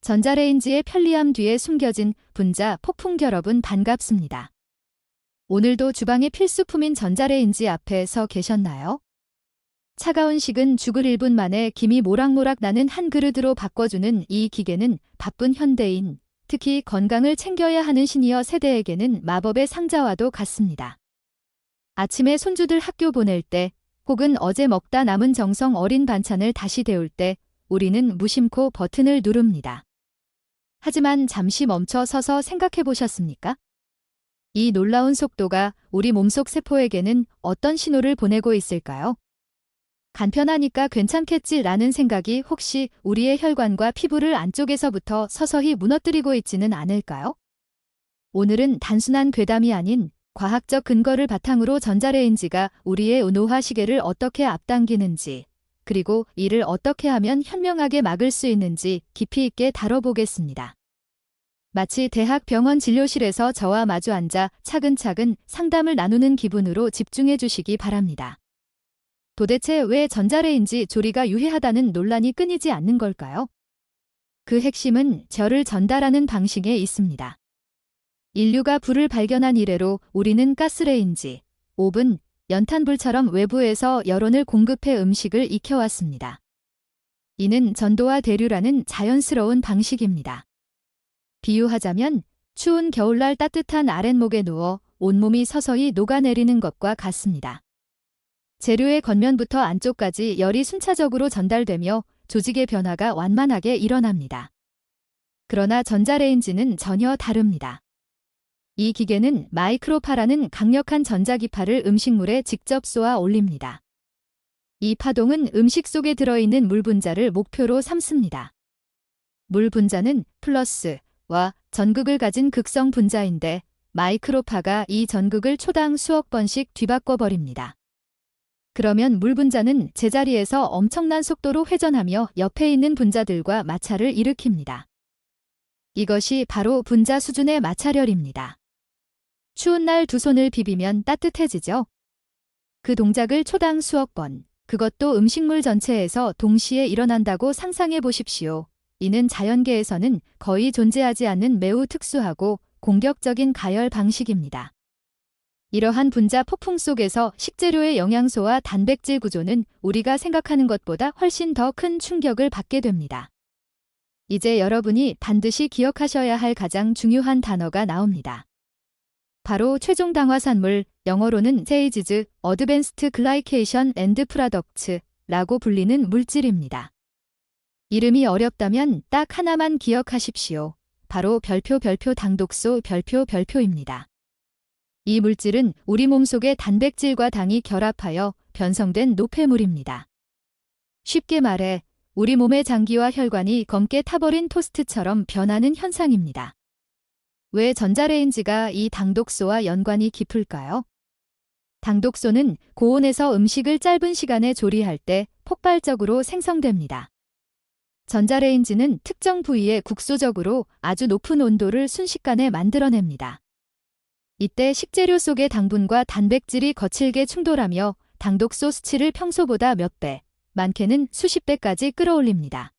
전자레인지의 편리함 뒤에 숨겨진 분자 폭풍 여러분 반갑습니다. 오늘도 주방의 필수품인 전자레인지 앞에 서 계셨나요? 차가운 식은 죽을 1분 만에 김이 모락모락 나는 한 그릇으로 바꿔주는 이 기계는 바쁜 현대인, 특히 건강을 챙겨야 하는 시니어 세대에게는 마법의 상자와도 같습니다. 아침에 손주들 학교 보낼 때, 혹은 어제 먹다 남은 정성 어린 반찬을 다시 데울 때 우리는 무심코 버튼을 누릅니다. 하지만 잠시 멈춰 서서 생각해 보셨습니까? 이 놀라운 속도가 우리 몸속 세포에게는 어떤 신호를 보내고 있을까요? 간편하니까 괜찮겠지라는 생각이 혹시 우리의 혈관과 피부를 안쪽에서부터 서서히 무너뜨리고 있지는 않을까요? 오늘은 단순한 괴담이 아닌 과학적 근거를 바탕으로 전자레인지가 우리의 노화 시계를 어떻게 앞당기는지, 그리고 이를 어떻게 하면 현명하게 막을 수 있는지 깊이 있게 다뤄보겠습니다. 마치 대학 병원 진료실에서 저와 마주 앉아 차근차근 상담을 나누는 기분으로 집중해 주시기 바랍니다. 도대체 왜 전자레인지 조리가 유해하다는 논란이 끊이지 않는 걸까요? 그 핵심은 열을 전달하는 방식에 있습니다. 인류가 불을 발견한 이래로 우리는 가스레인지, 오븐, 연탄불처럼 외부에서 열온을 공급해 음식을 익혀왔습니다. 이는 전도와 대류라는 자연스러운 방식입니다. 비유하자면 추운 겨울날 따뜻한 아랫목에 누워 온몸이 서서히 녹아내리는 것과 같습니다. 재료의 겉면부터 안쪽까지 열이 순차적으로 전달되며 조직의 변화가 완만하게 일어납니다. 그러나 전자레인지는 전혀 다릅니다. 이 기계는 마이크로파라는 강력한 전자기파를 음식물에 직접 쏘아 올립니다. 이 파동은 음식 속에 들어있는 물 분자를 목표로 삼습니다. 물 분자는 플러스와 전극을 가진 극성 분자인데 마이크로파가 이 전극을 초당 수억 번씩 뒤바꿔버립니다. 그러면 물 분자는 제자리에서 엄청난 속도로 회전하며 옆에 있는 분자들과 마찰을 일으킵니다. 이것이 바로 분자 수준의 마찰열입니다. 추운 날 두 손을 비비면 따뜻해지죠? 그 동작을 초당 수억 번, 그것도 음식물 전체에서 동시에 일어난다고 상상해 보십시오. 이는 자연계에서는 거의 존재하지 않는 매우 특수하고 공격적인 가열 방식입니다. 이러한 분자 폭풍 속에서 식재료의 영양소와 단백질 구조는 우리가 생각하는 것보다 훨씬 더 큰 충격을 받게 됩니다. 이제 여러분이 반드시 기억하셔야 할 가장 중요한 단어가 나옵니다. 바로 최종 당화산물, 영어로는 세이지즈, 어드밴스트 글라이케이션 앤드 프라덕츠라고 불리는 물질입니다. 이름이 어렵다면 딱 하나만 기억하십시오. 바로 별표 당독소 별표입니다. 이 물질은 우리 몸속의 단백질과 당이 결합하여 변성된 노폐물입니다. 쉽게 말해 우리 몸의 장기와 혈관이 검게 타버린 토스트처럼 변하는 현상입니다. 왜 전자레인지가 이 당독소와 연관이 깊을까요? 당독소는 고온에서 음식을 짧은 시간에 조리할 때 폭발적으로 생성됩니다. 전자레인지는 특정 부위에 국소적으로 아주 높은 온도를 순식간에 만들어냅니다. 이때 식재료 속의 당분과 단백질이 거칠게 충돌하며 당독소 수치를 평소보다 몇 배, 많게는 수십 배까지 끌어올립니다.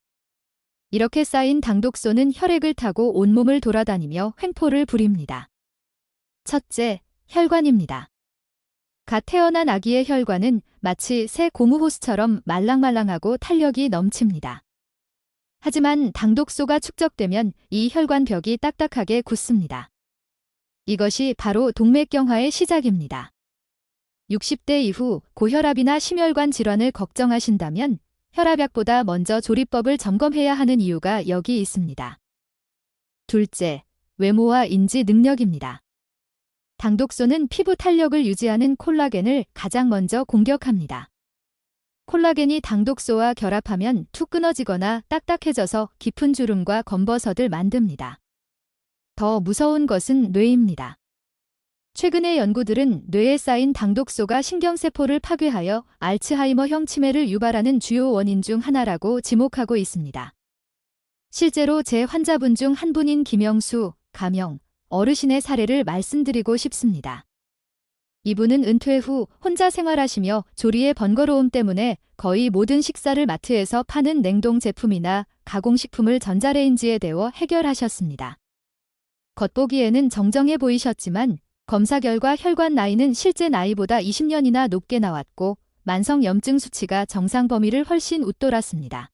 이렇게 쌓인 당독소는 혈액을 타고 온몸을 돌아다니며 횡포를 부립니다. 첫째, 혈관입니다. 갓 태어난 아기의 혈관은 마치 새 고무 호스처럼 말랑말랑하고 탄력이 넘칩니다. 하지만 당독소가 축적되면 이 혈관 벽이 딱딱하게 굳습니다. 이것이 바로 동맥경화의 시작입니다. 60대 이후 고혈압이나 심혈관 질환을 걱정하신다면 혈압약보다 먼저 조리법을 점검해야 하는 이유가 여기 있습니다. 둘째, 외모와 인지 능력입니다. 당독소는 피부 탄력을 유지하는 콜라겐을 가장 먼저 공격합니다. 콜라겐이 당독소와 결합하면 툭 끊어지거나 딱딱해져서 깊은 주름과 검버섯을 만듭니다. 더 무서운 것은 뇌입니다. 최근의 연구들은 뇌에 쌓인 당독소가 신경세포를 파괴하여 알츠하이머형 치매를 유발하는 주요 원인 중 하나라고 지목하고 있습니다. 실제로 제 환자분 중 한 분인 김영수, 가명, 어르신의 사례를 말씀드리고 싶습니다. 이분은 은퇴 후 혼자 생활하시며 조리의 번거로움 때문에 거의 모든 식사를 마트에서 파는 냉동 제품이나 가공식품을 전자레인지에 데워 해결하셨습니다. 겉보기에는 정정해 보이셨지만 검사 결과 혈관 나이는 실제 나이보다 20년이나 높게 나왔고 만성염증 수치가 정상 범위를 훨씬 웃돌았습니다.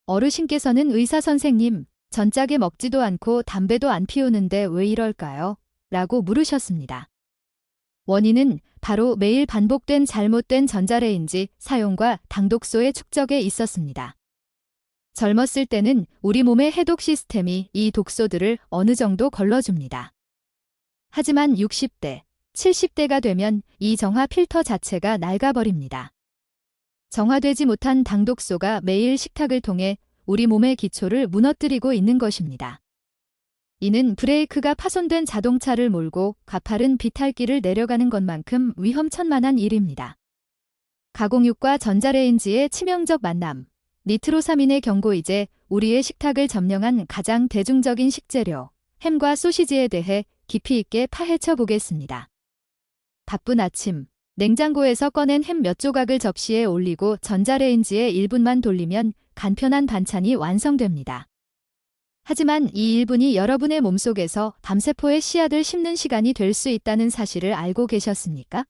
어르신께서는 의사 선생님, 전짜게 먹지도 않고 담배도 안 피우는데 왜 이럴까요? 라고 물으셨습니다. 원인은 바로 매일 반복된 잘못된 전자레인지 사용과 당독소의 축적에 있었습니다. 젊었을 때는 우리 몸의 해독 시스템이 이 독소들을 어느 정도 걸러줍니다. 하지만 60대, 70대가 되면 이 정화 필터 자체가 낡아버립니다. 정화되지 못한 당독소가 매일 식탁을 통해 우리 몸의 기초를 무너뜨리고 있는 것입니다. 이는 브레이크가 파손된 자동차를 몰고 가파른 비탈길을 내려가는 것만큼 위험천만한 일입니다. 가공육과 전자레인지의 치명적 만남. 니트로사민의 경고. 이제 우리의 식탁을 점령한 가장 대중적인 식재료, 햄과 소시지에 대해 깊이 있게 파헤쳐 보겠습니다. 바쁜 아침, 냉장고에서 꺼낸 햄 몇 조각을 접시에 올리고 전자레인지에 1분만 돌리면 간편한 반찬이 완성됩니다. 하지만 이 1분이 여러분의 몸속에서 담세포의 씨앗을 심는 시간이 될 수 있다는 사실을 알고 계셨습니까?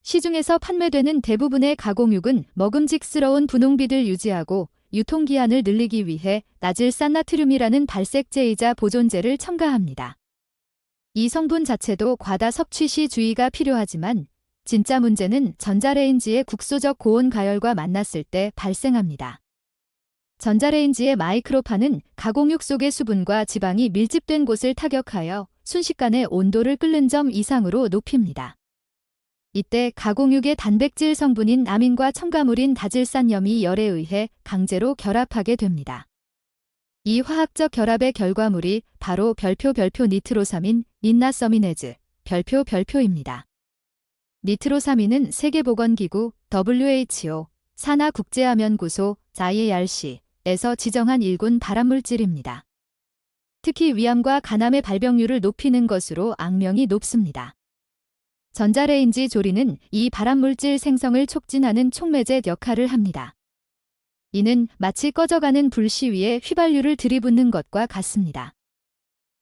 시중에서 판매되는 대부분의 가공육은 먹음직스러운 분홍빛을 유지하고 유통기한을 늘리기 위해 나질산나트륨이라는 발색제이자 보존제를 첨가합니다. 이 성분 자체도 과다 섭취 시 주의가 필요하지만 진짜 문제는 전자레인지의 국소적 고온 가열과 만났을 때 발생합니다. 전자레인지의 마이크로파는 가공육 속의 수분과 지방이 밀집된 곳을 타격하여 순식간에 온도를 끓는 점 이상으로 높입니다. 이때 가공육의 단백질 성분인 아민과 첨가물인 다질산염이 열에 의해 강제로 결합하게 됩니다. 이 화학적 결합의 결과물이 바로 별표 니트로사민, 닌나서미네즈, 별표입니다. 니트로사민은 세계보건기구, WHO, 산하국제암연구소, IARC에서 지정한 1군 발암물질입니다. 특히 위암과 간암의 발병률을 높이는 것으로 악명이 높습니다. 전자레인지 조리는 이 발암물질 생성을 촉진하는 촉매제 역할을 합니다. 이는 마치 꺼져가는 불씨 위에 휘발유를 들이붓는 것과 같습니다.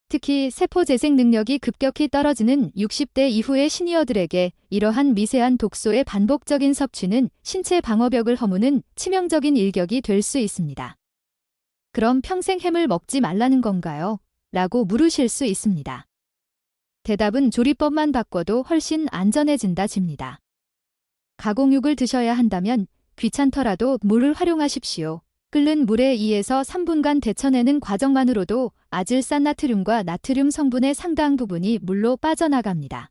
특히 세포 재생 능력이 급격히 떨어지는 60대 이후의 시니어들에게 이러한 미세한 독소의 반복적인 섭취는 신체 방어벽을 허무는 치명적인 일격이 될 수 있습니다. 그럼 평생 햄을 먹지 말라는 건가요? 라고 물으실 수 있습니다. 대답은 조리법만 바꿔도 훨씬 안전해진다 집니다. 가공육을 드셔야 한다면 귀찮더라도 물을 활용하십시오. 끓는 물에 2에서 3분간 데쳐내는 과정만으로도 아질산나트륨과 나트륨 성분의 상당 부분이 물로 빠져나갑니다.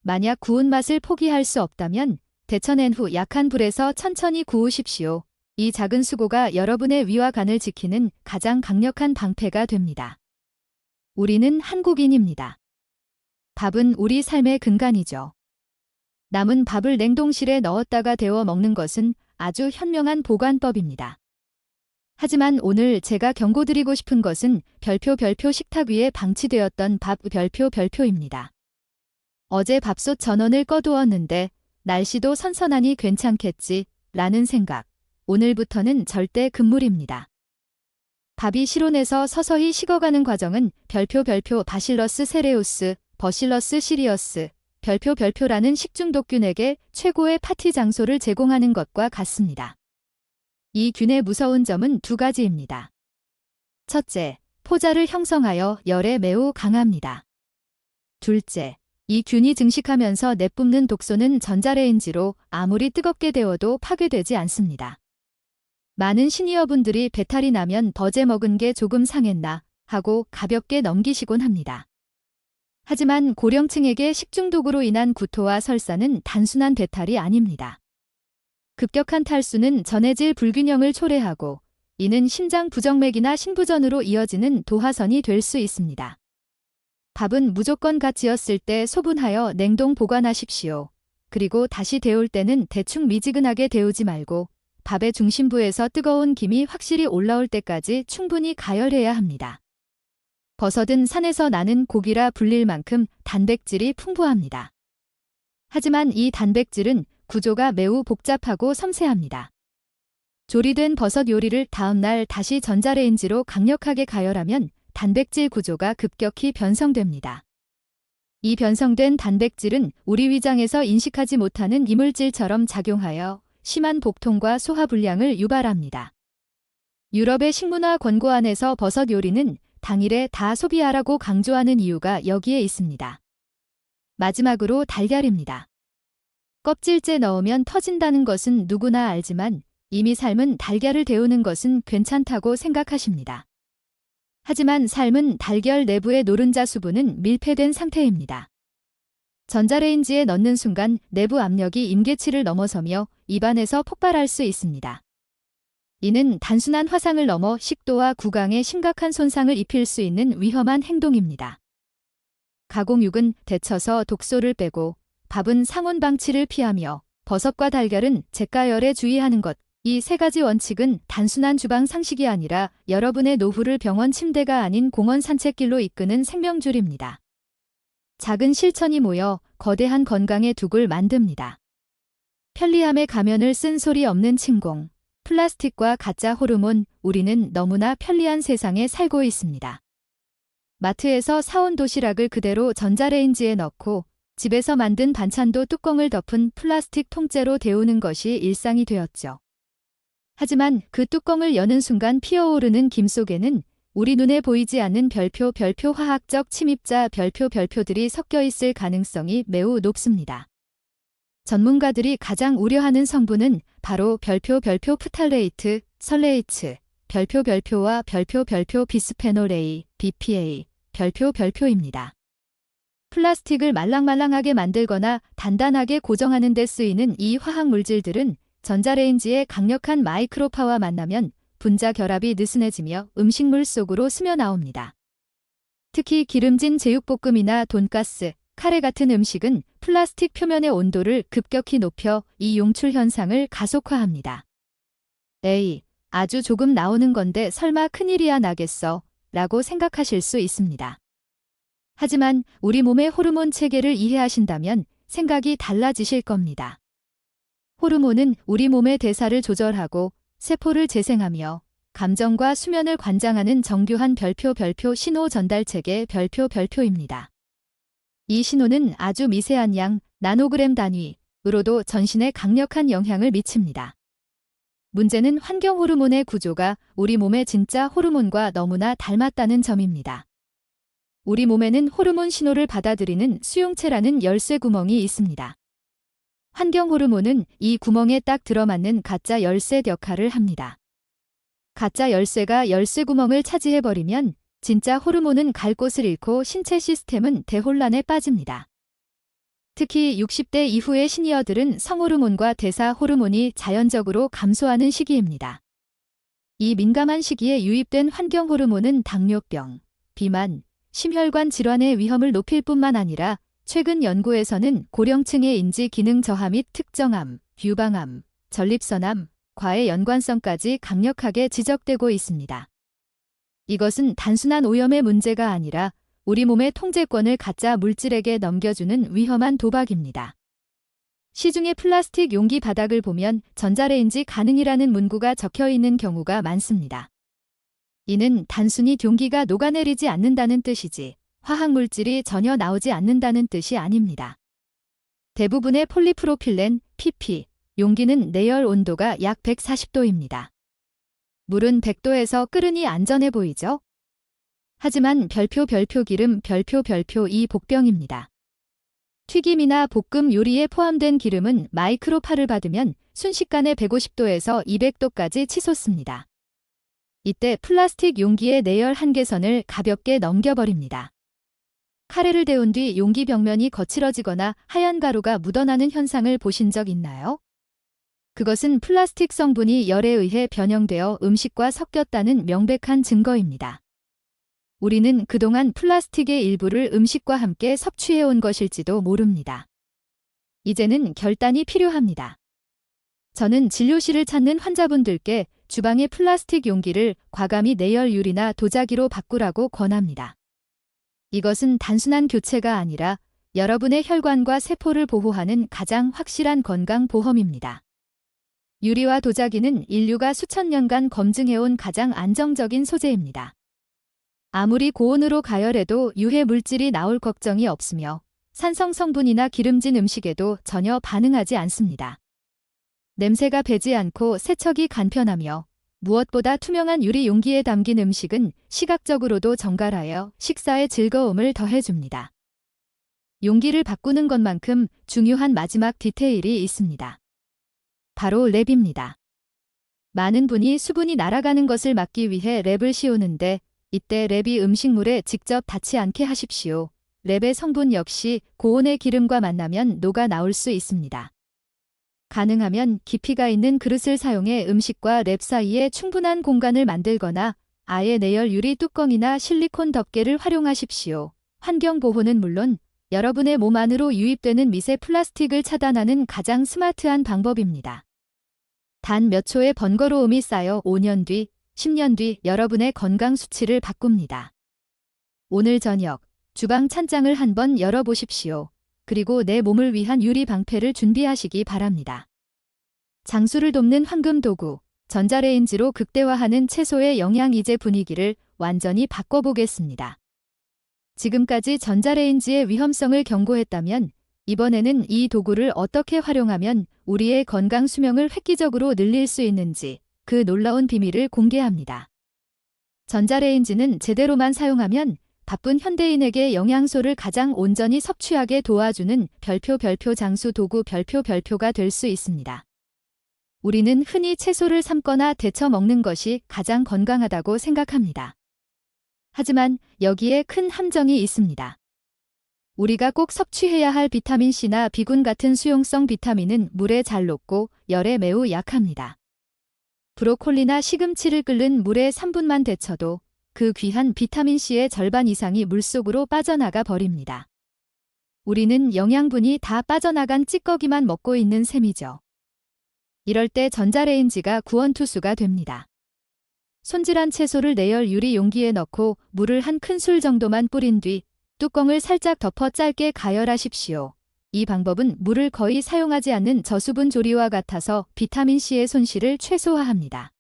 만약 구운 맛을 포기할 수 없다면 데쳐낸 후 약한 불에서 천천히 구우십시오. 이 작은 수고가 여러분의 위와 간을 지키는 가장 강력한 방패가 됩니다. 우리는 한국인입니다. 밥은 우리 삶의 근간이죠. 남은 밥을 냉동실에 넣었다가 데워 먹는 것은 아주 현명한 보관법입니다. 하지만 오늘 제가 경고드리고 싶은 것은 별표 식탁 위에 방치되었던 밥 별표입니다. 어제 밥솥 전원을 꺼두었는데 날씨도 선선하니 괜찮겠지 라는 생각. 오늘부터는 절대 금물입니다. 밥이 실온에서 서서히 식어가는 과정은 별표 바실러스 세레우스, 버실러스 시리어스, 별표라는 식중독균에게 최고의 파티 장소를 제공하는 것과 같습니다. 이 균의 무서운 점은 두 가지입니다. 첫째, 포자를 형성하여 열에 매우 강합니다. 둘째, 이 균이 증식하면서 내뿜는 독소는 전자레인지로 아무리 뜨겁게 데워도 파괴되지 않습니다. 많은 시니어분들이 배탈이 나면 어제 먹은 게 조금 상했나 하고 가볍게 넘기시곤 합니다. 하지만 고령층에게 식중독으로 인한 구토와 설사는 단순한 배탈이 아닙니다. 급격한 탈수는 전해질 불균형을 초래하고 이는 심장 부정맥이나 신부전으로 이어지는 도화선이 될 수 있습니다. 밥은 무조건 갓 지었을 때 소분하여 냉동 보관하십시오. 그리고 다시 데울 때는 대충 미지근하게 데우지 말고 밥의 중심부에서 뜨거운 김이 확실히 올라올 때까지 충분히 가열해야 합니다. 버섯은 산에서 나는 고기라 불릴 만큼 단백질이 풍부합니다. 하지만 이 단백질은 구조가 매우 복잡하고 섬세합니다. 조리된 버섯 요리를 다음날 다시 전자레인지로 강력하게 가열하면 단백질 구조가 급격히 변성됩니다. 이 변성된 단백질은 우리 위장에서 인식하지 못하는 이물질처럼 작용하여 심한 복통과 소화불량을 유발합니다. 유럽의 식문화 권고안에서 버섯 요리는 당일에 다 소비하라고 강조하는 이유가 여기에 있습니다. 마지막으로 달걀입니다. 껍질째 넣으면 터진다는 것은 누구나 알지만 이미 삶은 달걀을 데우는 것은 괜찮다고 생각하십니다. 하지만 삶은 달걀 내부의 노른자 수분은 밀폐된 상태입니다. 전자레인지에 넣는 순간 내부 압력이 임계치를 넘어서며 입안에서 폭발할 수 있습니다. 이는 단순한 화상을 넘어 식도와 구강에 심각한 손상을 입힐 수 있는 위험한 행동입니다. 가공육은 데쳐서 독소를 빼고 밥은 상온 방치를 피하며 버섯과 달걀은 재가열에 주의하는 것. 이 세 가지 원칙은 단순한 주방 상식이 아니라 여러분의 노후를 병원 침대가 아닌 공원 산책길로 이끄는 생명줄입니다. 작은 실천이 모여 거대한 건강의 둑을 만듭니다. 편리함의 가면을 쓴 소리 없는 침공. 플라스틱과 가짜 호르몬, 우리는 너무나 편리한 세상에 살고 있습니다. 마트에서 사온 도시락을 그대로 전자레인지에 넣고 집에서 만든 반찬도 뚜껑을 덮은 플라스틱 통째로 데우는 것이 일상이 되었죠. 하지만 그 뚜껑을 여는 순간 피어오르는 김 속에는 우리 눈에 보이지 않는 별표 화학적 침입자 별표들이 섞여 있을 가능성이 매우 높습니다. 전문가들이 가장 우려하는 성분은 바로 별표 프탈레이트, 설레이츠, 별표와 별표 비스페놀 A, BPA, 별표입니다. 플라스틱을 말랑말랑하게 만들거나 단단하게 고정하는 데 쓰이는 이 화학 물질들은 전자레인지의 강력한 마이크로파와 만나면 분자 결합이 느슨해지며 음식물 속으로 스며나옵니다. 특히 기름진 제육볶음이나 돈가스, 카레 같은 음식은 플라스틱 표면의 온도를 급격히 높여 이 용출 현상을 가속화합니다. 에이, 아주 조금 나오는 건데 설마 큰일이야 나겠어 라고 생각하실 수 있습니다. 하지만 우리 몸의 호르몬 체계를 이해하신다면 생각이 달라지실 겁니다. 호르몬은 우리 몸의 대사를 조절하고 세포를 재생하며 감정과 수면을 관장하는 정교한 별표 신호 전달 체계 별표입니다. 이 신호는 아주 미세한 양, 나노그램 단위으로도 전신에 강력한 영향을 미칩니다. 문제는 환경 호르몬의 구조가 우리 몸의 진짜 호르몬과 너무나 닮았다는 점입니다. 우리 몸에는 호르몬 신호를 받아들이는 수용체라는 열쇠 구멍이 있습니다. 환경 호르몬은 이 구멍에 딱 들어맞는 가짜 열쇠 역할을 합니다. 가짜 열쇠가 열쇠 구멍을 차지해버리면 진짜 호르몬은 갈 곳을 잃고 신체 시스템은 대혼란에 빠집니다. 특히 60대 이후의 시니어들은 성호르몬과 대사 호르몬이 자연적으로 감소하는 시기입니다. 이 민감한 시기에 유입된 환경 호르몬은 당뇨병, 비만, 심혈관 질환의 위험을 높일 뿐만 아니라 최근 연구에서는 고령층의 인지 기능 저하 및 특정암, 유방암, 전립선암, 과의 연관성까지 강력하게 지적되고 있습니다. 이것은 단순한 오염의 문제가 아니라 우리 몸의 통제권을 가짜 물질에게 넘겨주는 위험한 도박입니다. 시중의 플라스틱 용기 바닥을 보면 전자레인지 가능이라는 문구가 적혀 있는 경우가 많습니다. 이는 단순히 용기가 녹아내리지 않는다는 뜻이지 화학물질이 전혀 나오지 않는다는 뜻이 아닙니다. 대부분의 폴리프로필렌, PP, 용기는 내열 온도가 약 140도입니다. 물은 100도에서 끓으니 안전해 보이죠? 하지만 별표 기름 이 복병입니다. 튀김이나 볶음 요리에 포함된 기름은 마이크로파를 받으면 순식간에 150도에서 200도까지 치솟습니다. 이때 플라스틱 용기의 내열 한계선을 가볍게 넘겨버립니다. 카레를 데운 뒤 용기 벽면이 거칠어지거나 하얀 가루가 묻어나는 현상을 보신 적 있나요? 그것은 플라스틱 성분이 열에 의해 변형되어 음식과 섞였다는 명백한 증거입니다. 우리는 그동안 플라스틱의 일부를 음식과 함께 섭취해온 것일지도 모릅니다. 이제는 결단이 필요합니다. 저는 진료실을 찾는 환자분들께 주방의 플라스틱 용기를 과감히 내열 유리나 도자기로 바꾸라고 권합니다. 이것은 단순한 교체가 아니라 여러분의 혈관과 세포를 보호하는 가장 확실한 건강 보험입니다. 유리와 도자기는 인류가 수천 년간 검증해온 가장 안정적인 소재입니다. 아무리 고온으로 가열해도 유해 물질이 나올 걱정이 없으며 산성 성분이나 기름진 음식에도 전혀 반응하지 않습니다. 냄새가 배지 않고 세척이 간편하며 무엇보다 투명한 유리 용기에 담긴 음식은 시각적으로도 정갈하여 식사의 즐거움을 더해줍니다. 용기를 바꾸는 것만큼 중요한 마지막 디테일이 있습니다. 바로 랩입니다. 많은 분이 수분이 날아가는 것을 막기 위해 랩을 씌우는데 이때 랩이 음식물에 직접 닿지 않게 하십시오. 랩의 성분 역시 고온의 기름과 만나면 녹아 나올 수 있습니다. 가능하면 깊이가 있는 그릇을 사용해 음식과 랩 사이에 충분한 공간을 만들거나 아예 내열 유리 뚜껑이나 실리콘 덮개를 활용하십시오. 환경 보호는 물론 여러분의 몸 안으로 유입되는 미세 플라스틱을 차단하는 가장 스마트한 방법입니다. 단 몇 초의 번거로움이 쌓여 5년 뒤, 10년 뒤 여러분의 건강 수치를 바꿉니다. 오늘 저녁 주방 찬장을 한번 열어보십시오. 그리고 내 몸을 위한 유리 방패를 준비하시기 바랍니다. 장수를 돕는 황금 도구, 전자레인지로 극대화하는 채소의 영양이제 분위기를 완전히 바꿔보겠습니다. 지금까지 전자레인지의 위험성을 경고했다면 이번에는 이 도구를 어떻게 활용하면 우리의 건강 수명을 획기적으로 늘릴 수 있는지 그 놀라운 비밀을 공개합니다. 전자레인지는 제대로만 사용하면 바쁜 현대인에게 영양소를 가장 온전히 섭취하게 도와주는 별표 장수 도구 별표가 될 수 있습니다. 우리는 흔히 채소를 삶거나 데쳐 먹는 것이 가장 건강하다고 생각합니다. 하지만 여기에 큰 함정이 있습니다. 우리가 꼭 섭취해야 할 비타민C나 B군 같은 수용성 비타민은 물에 잘 녹고 열에 매우 약합니다. 브로콜리나 시금치를 끓는 물에 3분만 데쳐도 그 귀한 비타민C의 절반 이상이 물속으로 빠져나가 버립니다. 우리는 영양분이 다 빠져나간 찌꺼기만 먹고 있는 셈이죠. 이럴 때 전자레인지가 구원투수가 됩니다. 손질한 채소를 내열 유리 용기에 넣고 물을 한 큰술 정도만 뿌린 뒤 뚜껑을 살짝 덮어 짧게 가열하십시오. 이 방법은 물을 거의 사용하지 않는 저수분 조리와 같아서 비타민C의 손실을 최소화합니다.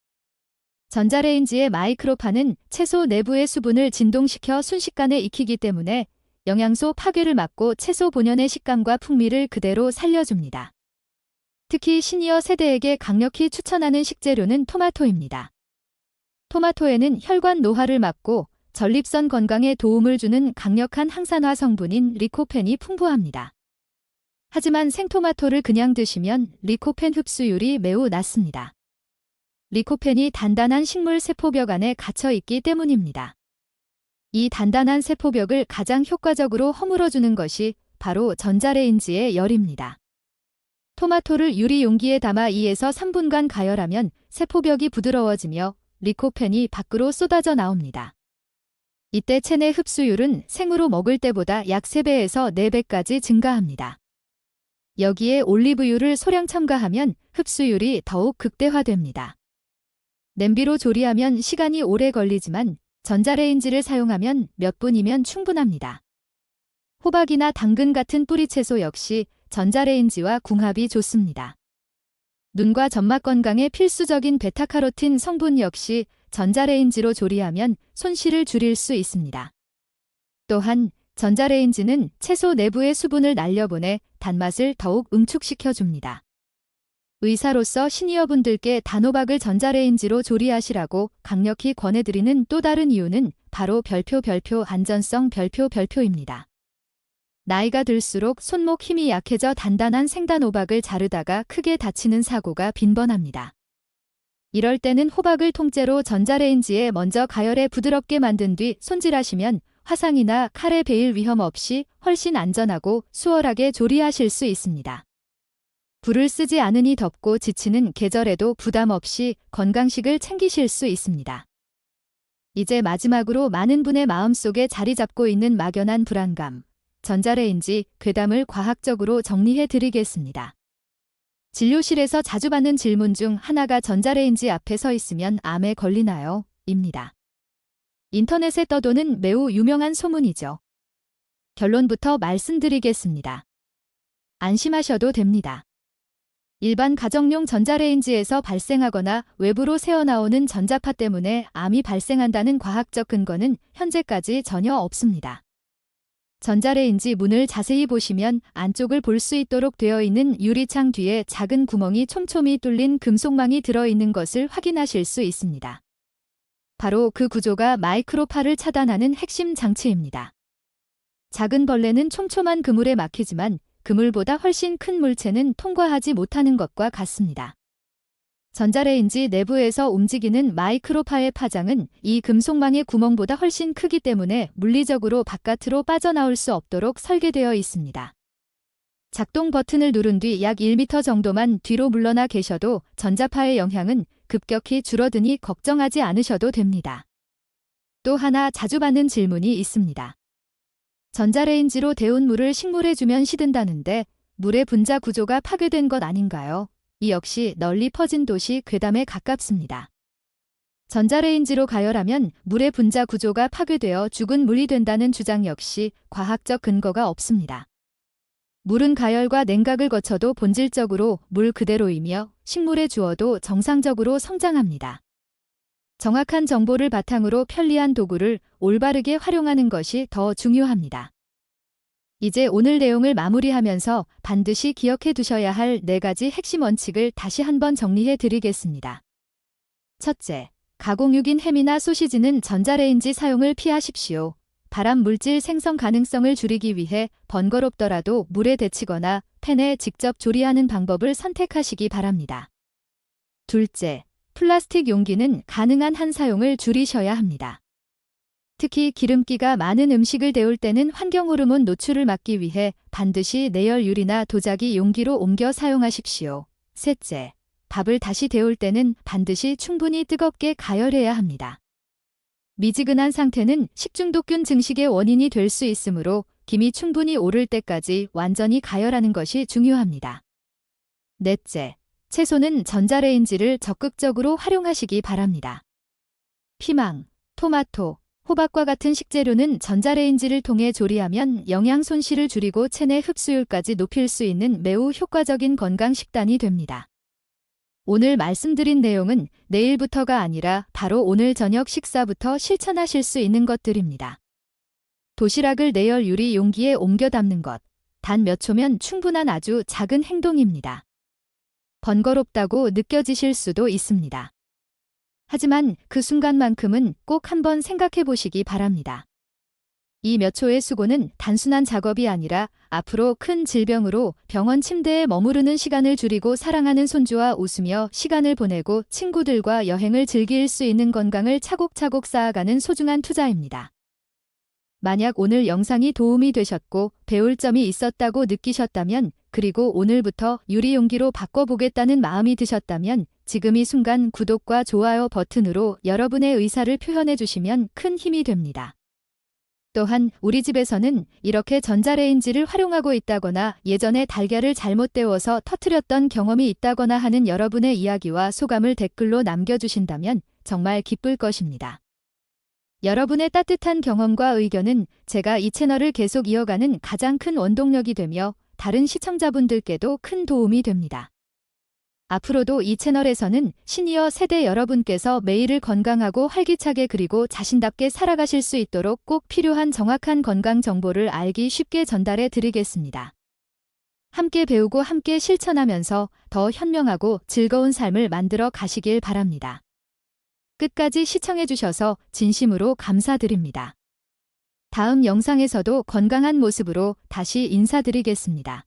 전자레인지의 마이크로파는 채소 내부의 수분을 진동시켜 순식간에 익히기 때문에 영양소 파괴를 막고 채소 본연의 식감과 풍미를 그대로 살려줍니다. 특히 시니어 세대에게 강력히 추천하는 식재료는 토마토입니다. 토마토에는 혈관 노화를 막고 전립선 건강에 도움을 주는 강력한 항산화 성분인 리코펜이 풍부합니다. 하지만 생토마토를 그냥 드시면 리코펜 흡수율이 매우 낮습니다. 리코펜이 단단한 식물 세포벽 안에 갇혀 있기 때문입니다. 이 단단한 세포벽을 가장 효과적으로 허물어주는 것이 바로 전자레인지의 열입니다. 토마토를 유리 용기에 담아 2에서 3분간 가열하면 세포벽이 부드러워지며 리코펜이 밖으로 쏟아져 나옵니다. 이때 체내 흡수율은 생으로 먹을 때보다 약 3배에서 4배까지 증가합니다. 여기에 올리브유를 소량 첨가하면 흡수율이 더욱 극대화됩니다. 냄비로 조리하면 시간이 오래 걸리지만 전자레인지를 사용하면 몇 분이면 충분합니다. 호박이나 당근 같은 뿌리채소 역시 전자레인지와 궁합이 좋습니다. 눈과 점막 건강에 필수적인 베타카로틴 성분 역시 전자레인지로 조리하면 손실을 줄일 수 있습니다. 또한 전자레인지는 채소 내부의 수분을 날려보내 단맛을 더욱 응축시켜줍니다. 의사로서 시니어분들께 단호박을 전자레인지로 조리하시라고 강력히 권해드리는 또 다른 이유는 바로 안전성 별표입니다. 나이가 들수록 손목 힘이 약해져 단단한 생단호박을 자르다가 크게 다치는 사고가 빈번합니다. 이럴 때는 호박을 통째로 전자레인지에 먼저 가열해 부드럽게 만든 뒤 손질하시면 화상이나 칼에 베일 위험 없이 훨씬 안전하고 수월하게 조리하실 수 있습니다. 불을 쓰지 않으니 덥고 지치는 계절에도 부담 없이 건강식을 챙기실 수 있습니다. 이제 마지막으로 많은 분의 마음속에 자리 잡고 있는 막연한 불안감, 전자레인지 괴담을 과학적으로 정리해 드리겠습니다. 진료실에서 자주 받는 질문 중 하나가 전자레인지 앞에 서 있으면 암에 걸리나요? 입니다. 인터넷에 떠도는 매우 유명한 소문이죠. 결론부터 말씀드리겠습니다. 안심하셔도 됩니다. 일반 가정용 전자레인지에서 발생하거나 외부로 새어나오는 전자파 때문에 암이 발생한다는 과학적 근거는 현재까지 전혀 없습니다. 전자레인지 문을 자세히 보시면 안쪽을 볼 수 있도록 되어 있는 유리창 뒤에 작은 구멍이 촘촘히 뚫린 금속망이 들어있는 것을 확인하실 수 있습니다. 바로 그 구조가 마이크로파를 차단하는 핵심 장치입니다. 작은 벌레는 촘촘한 그물에 막히지만 그물보다 훨씬 큰 물체는 통과하지 못하는 것과 같습니다. 전자레인지 내부에서 움직이는 마이크로파의 파장은 이 금속망의 구멍보다 훨씬 크기 때문에 물리적으로 바깥으로 빠져나올 수 없도록 설계되어 있습니다. 작동 버튼을 누른 뒤 약 1m 정도만 뒤로 물러나 계셔도 전자파의 영향은 급격히 줄어드니 걱정하지 않으셔도 됩니다. 또 하나 자주 받는 질문이 있습니다. 전자레인지로 데운 물을 식물에 주면 시든다는데 물의 분자 구조가 파괴된 것 아닌가요? 이 역시 널리 퍼진 도시 괴담에 가깝습니다. 전자레인지로 가열하면 물의 분자 구조가 파괴되어 죽은 물이 된다는 주장 역시 과학적 근거가 없습니다. 물은 가열과 냉각을 거쳐도 본질적으로 물 그대로이며 식물에 주어도 정상적으로 성장합니다. 정확한 정보를 바탕으로 편리한 도구를 올바르게 활용하는 것이 더 중요합니다. 이제 오늘 내용을 마무리하면서 반드시 기억해 두셔야 할 4가지 핵심 원칙을 다시 한번 정리해 드리겠습니다. 첫째, 가공육인 햄이나 소시지는 전자레인지 사용을 피하십시오. 발암 물질 생성 가능성을 줄이기 위해 번거롭더라도 물에 데치거나 팬에 직접 조리하는 방법을 선택하시기 바랍니다. 둘째, 플라스틱 용기는 가능한 한 사용을 줄이셔야 합니다. 특히 기름기가 많은 음식을 데울 때는 환경호르몬 노출을 막기 위해 반드시 내열유리나 도자기 용기로 옮겨 사용하십시오. 셋째, 밥을 다시 데울 때는 반드시 충분히 뜨겁게 가열해야 합니다. 미지근한 상태는 식중독균 증식의 원인이 될 수 있으므로 김이 충분히 오를 때까지 완전히 가열하는 것이 중요합니다. 넷째, 채소는 전자레인지를 적극적으로 활용하시기 바랍니다. 피망, 토마토, 호박과 같은 식재료는 전자레인지를 통해 조리하면 영양 손실을 줄이고 체내 흡수율까지 높일 수 있는 매우 효과적인 건강 식단이 됩니다. 오늘 말씀드린 내용은 내일부터가 아니라 바로 오늘 저녁 식사부터 실천하실 수 있는 것들입니다. 도시락을 내열 유리 용기에 옮겨 담는 것, 단 몇 초면 충분한 아주 작은 행동입니다. 번거롭다고 느껴지실 수도 있습니다. 하지만 그 순간만큼은 꼭 한번 생각해 보시기 바랍니다. 이 몇 초의 수고는 단순한 작업이 아니라 앞으로 큰 질병으로 병원 침대에 머무르는 시간을 줄이고 사랑하는 손주와 웃으며 시간을 보내고 친구들과 여행을 즐길 수 있는 건강을 차곡차곡 쌓아가는 소중한 투자입니다. 만약 오늘 영상이 도움이 되셨고 배울 점이 있었다고 느끼셨다면 그리고 오늘부터 유리용기로 바꿔보겠다는 마음이 드셨다면 지금 이 순간 구독과 좋아요 버튼으로 여러분의 의사를 표현해 주시면 큰 힘이 됩니다. 또한 우리 집에서는 이렇게 전자레인지를 활용하고 있다거나 예전에 달걀을 잘못 데워서 터뜨렸던 경험이 있다거나 하는 여러분의 이야기와 소감을 댓글로 남겨주신다면 정말 기쁠 것입니다. 여러분의 따뜻한 경험과 의견은 제가 이 채널을 계속 이어가는 가장 큰 원동력이 되며 다른 시청자분들께도 큰 도움이 됩니다. 앞으로도 이 채널에서는 시니어 세대 여러분께서 매일을 건강하고 활기차게 그리고 자신답게 살아가실 수 있도록 꼭 필요한 정확한 건강 정보를 알기 쉽게 전달해 드리겠습니다. 함께 배우고 함께 실천하면서 더 현명하고 즐거운 삶을 만들어 가시길 바랍니다. 끝까지 시청해 주셔서 진심으로 감사드립니다. 다음 영상에서도 건강한 모습으로 다시 인사드리겠습니다.